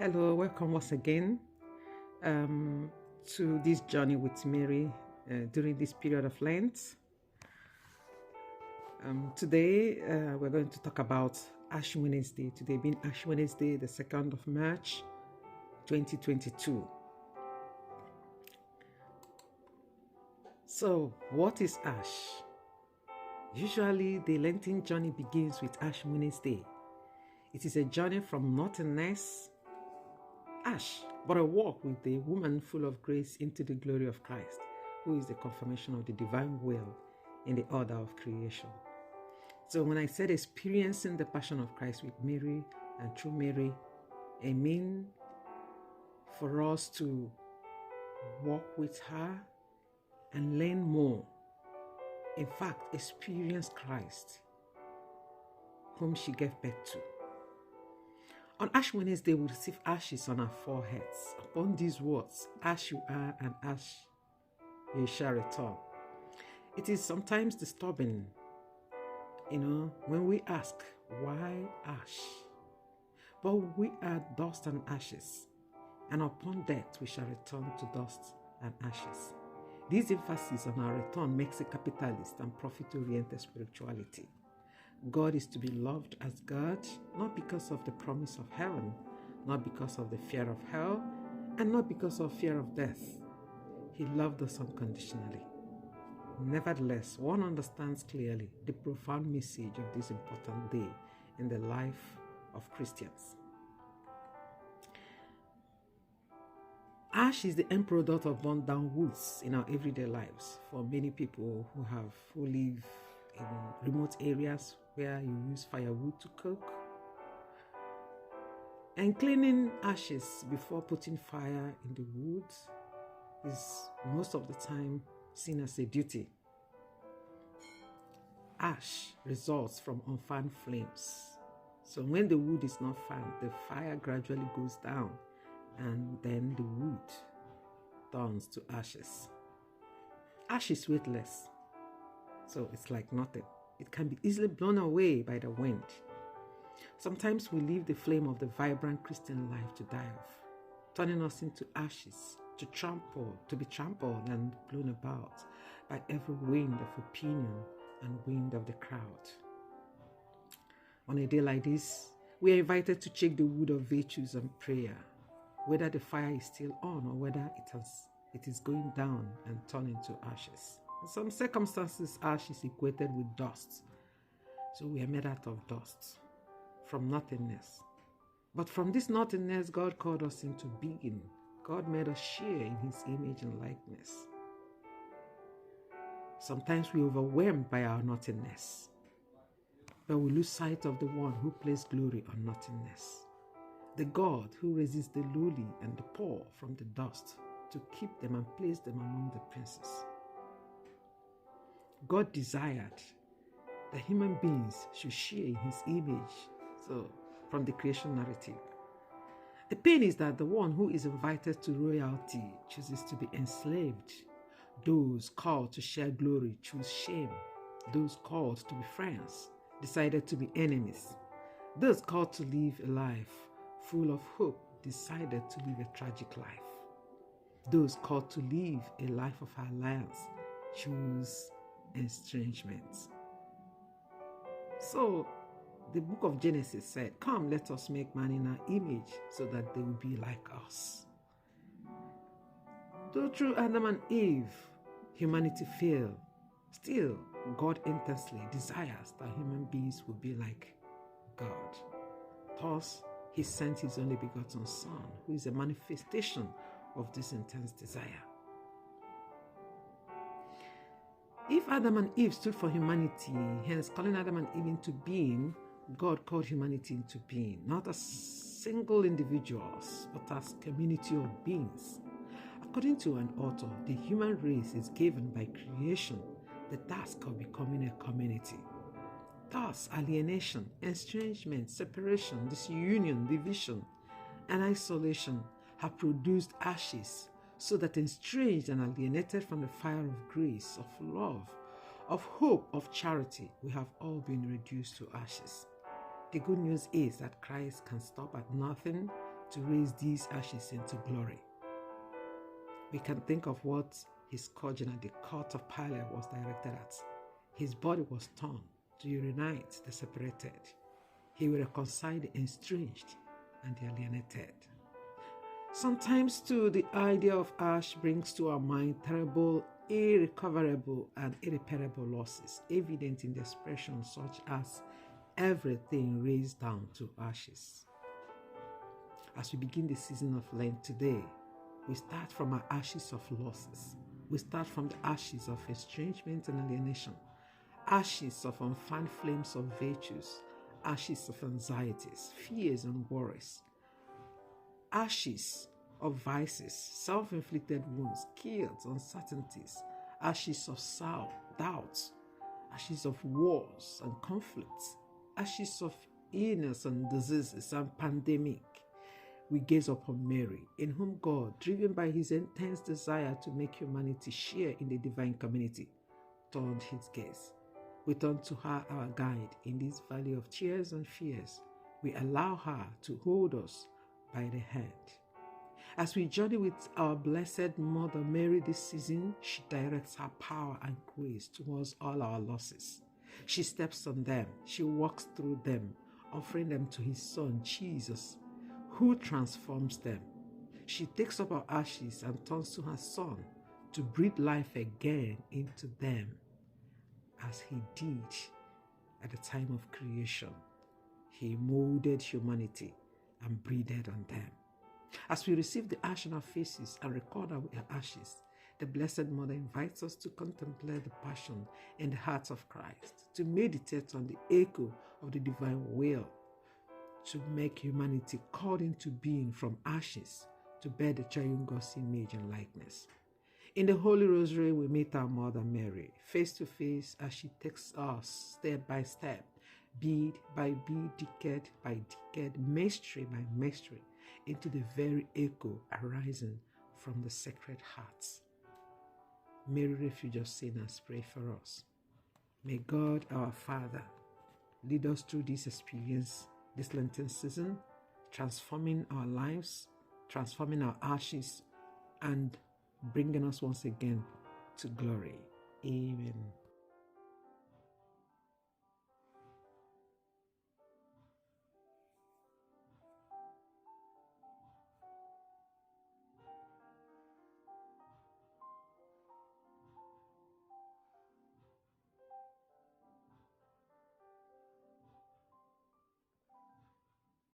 Hello, welcome once again to this journey with Mary during this period of Lent. Today, we're going to talk about Ash Wednesday. Today being Ash Wednesday, the 2nd of March, 2022. So, what is Ash? Usually, the Lenten journey begins with Ash Wednesday. It is a journey from nothingness, ash, but a walk with the woman full of grace into the glory of Christ, who is the confirmation of the divine will in the order of creation. So when I said experiencing the passion of Christ with Mary and through Mary, I mean for us to walk with her and learn more. In fact, experience Christ, whom she gave birth to. On Ash Wednesday, we receive ashes on our foreheads. Upon these words, ash you are and ash you shall return. It is sometimes disturbing, when we ask, why ash? But we are dust and ashes, and upon death we shall return to dust and ashes. This emphasis on our return makes a capitalist and profit-oriented spirituality. God is to be loved as God, not because of the promise of heaven, not because of the fear of hell, and not because of fear of death. He loved us unconditionally. Nevertheless, one understands clearly the profound message of this important day in the life of Christians. Ash is the end product of burned down woods in our everyday lives. For many people who live in remote areas where you use firewood to cook, and cleaning ashes before putting fire in the wood is most of the time seen as a duty. Ash results from unfanned flames. So when the wood is not fanned, the fire gradually goes down and then the wood turns to ashes. Ash is weightless, so it's like nothing. It can be easily blown away by the wind. Sometimes we leave the flame of the vibrant Christian life to die off, turning us into ashes, to be trampled and blown about by every wind of opinion and wind of the crowd. On a day like this, we are invited to check the wood of virtues and prayer, whether the fire is still on or whether it is going down and turning to ashes. In some circumstances, ash is equated with dust. So we are made out of dust, from nothingness. But from this nothingness, God called us into being. God made us share in His image and likeness. Sometimes we are overwhelmed by our nothingness, but we lose sight of the one who placed glory on nothingness, the God who raises the lowly and the poor from the dust to keep them and place them among the princes. God desired that human beings should share in His image, so from the creation narrative. The pain is that the one who is invited to royalty chooses to be enslaved. Those called to share glory choose shame. Those called to be friends decided to be enemies. Those called to live a life full of hope decided to live a tragic life. Those called to live a life of alliance choose estrangement. So the book of Genesis said, "Come, let us make man in our image so that they will be like us." Though through Adam and Eve, humanity failed, still God intensely desires that human beings will be like God. Thus, He sent His only begotten Son, who is a manifestation of this intense desire. If Adam and Eve stood for humanity, hence calling Adam and Eve into being, God called humanity into being, not as single individuals, but as community of beings. According to an author, the human race is given by creation the task of becoming a community. Thus, alienation, estrangement, separation, disunion, division, and isolation have produced ashes, so that estranged and alienated from the fire of grace, of love, of hope, of charity, we have all been reduced to ashes. The good news is that Christ can stop at nothing to raise these ashes into glory. We can think of what his scourging at the court of Pilate was directed at. His body was torn to reunite the separated. He will reconcile the estranged and the alienated. Sometimes, too, the idea of ash brings to our mind terrible, irrecoverable, and irreparable losses, evident in the expressions such as everything raised down to ashes. As we begin the season of Lent today, we start from our ashes of losses. We start from the ashes of estrangement and alienation, ashes of unfanned flames of virtues, ashes of anxieties, fears, and worries, ashes of vices, self-inflicted wounds, guilt, uncertainties, ashes of doubts, ashes of wars and conflicts, ashes of illness and diseases and pandemic. We gaze upon Mary, in whom God, driven by his intense desire to make humanity share in the divine community, turned his gaze. We turn to her, our guide, in this valley of tears and fears. We allow her to hold us by the hand. As we journey with our Blessed Mother Mary this season, she directs her power and grace towards all our losses. She steps on them, she walks through them, offering them to his Son, Jesus, who transforms them. She takes up our ashes and turns to her Son to breathe life again into them, as he did at the time of creation. He molded humanity and breathed on them. As we receive the ash on our faces and record our ashes, the Blessed Mother invites us to contemplate the passion in the heart of Christ, to meditate on the echo of the divine will, to make humanity called into being from ashes to bear the triune God's image and likeness. In the Holy Rosary, we meet our Mother Mary face to face as she takes us step by step, bead by bead, decade by decade, mystery by mystery, into the very echo arising from the Sacred Hearts. Mary, Refuge of Sinners, pray for us. May God, our Father, lead us through this experience, this Lenten season, transforming our lives, transforming our ashes, and bringing us once again to glory. Amen.